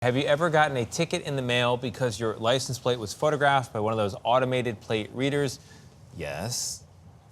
Have you ever gotten a ticket in the mail because your license plate was photographed by one of those automated plate readers? Yes.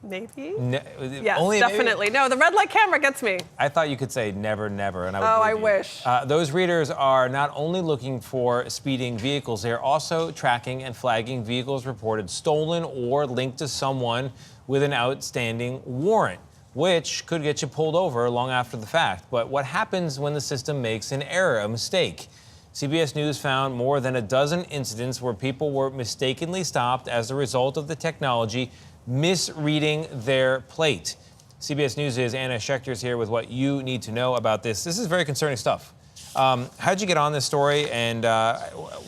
Maybe? Yes, only definitely. Maybe? No, the red light camera gets me. I thought you could say never, never, and I would I believe you. wish. Those readers are not only looking for speeding vehicles, they are also tracking and flagging vehicles reported stolen or linked to someone with an outstanding warrant, which could get you pulled over long after the fact. But what happens when the system makes an error, a mistake? CBS News found more than a dozen incidents where people were mistakenly stopped as a result of the technology misreading their plate. CBS News' Anna Schechter is here with what you need to know about this. This is very concerning stuff. How'd you get on this story, and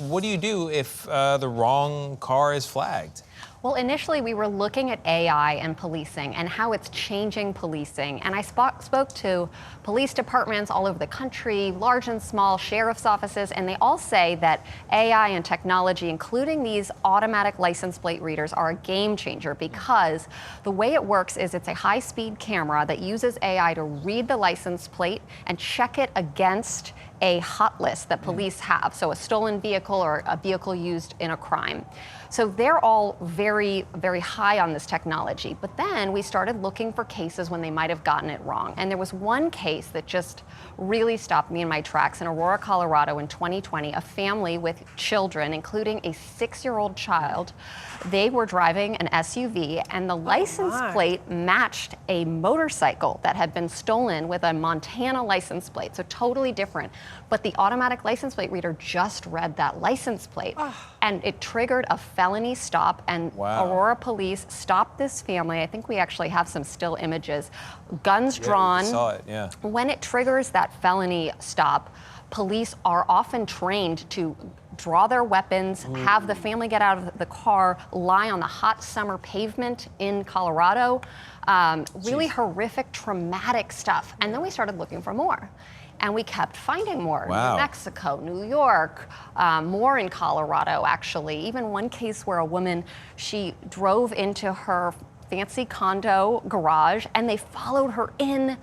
what do you do if the wrong car is flagged? Well, initially we were looking at AI and policing and how it's changing policing. And I spoke to police departments all over the country, large and small, sheriff's offices, and they all say that AI and technology, including these automatic license plate readers, are a game changer because the way it works is it's a high-speed camera that uses AI to read the license plate and check it against a hot list that police have, so a stolen vehicle or a vehicle used in a crime. So they're all very, very high on this technology. But then we started looking for cases when they might have gotten it wrong. And there was one case that just really stopped me in my tracks in Aurora, Colorado in 2020. A family with children, including a 6-year-old child, they were driving an SUV and the license plate matched a motorcycle that had been stolen with a Montana license plate, so totally different. But the automatic license plate reader just read that license plate and it triggered a felony stop, and Aurora police stopped this family. I think we actually have some still images. Guns drawn. We saw it, yeah. When it triggers that felony stop, police are often trained to draw their weapons, have the family get out of the car, lie on the hot summer pavement in Colorado. Really horrific, traumatic stuff. And then we started looking for more. And we kept finding more. Wow. New Mexico, New York, more in Colorado, actually. Even one case where a woman, she drove into her fancy condo garage and they followed her in.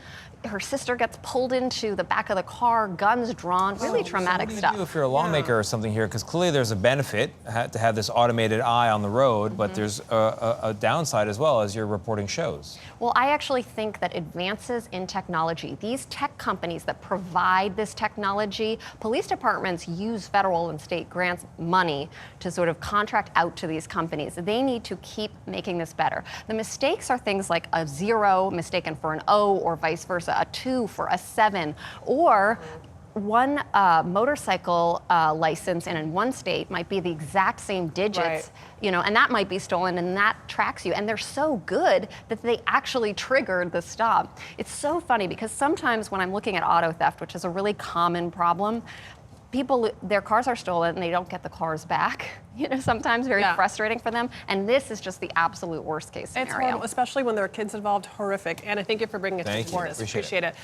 Her sister gets pulled into the back of the car, guns drawn, really traumatic stuff. What do you do if you're a lawmaker or something here? Because clearly there's a benefit to have this automated eye on the road, but there's a downside as well, as your reporting shows. Well, I actually think that advances in technology, these tech companies that provide this technology, police departments use federal and state grants money to sort of contract out to these companies. They need to keep making this better. The mistakes are things like a 0 mistaken for an O or vice versa, a 2 for a 7, or one motorcycle license in one state might be the exact same digits, you know, and that might be stolen, and that tracks you. And they're so good that they actually triggered the stop. It's so funny because sometimes when I'm looking at auto theft, which is a really common problem, people, their cars are stolen and they don't get the cars back. You know, sometimes very frustrating for them. And this is just the absolute worst case scenario. It's horrible, especially when there are kids involved. Horrific. And I thank you for bringing it to the board. Appreciate it.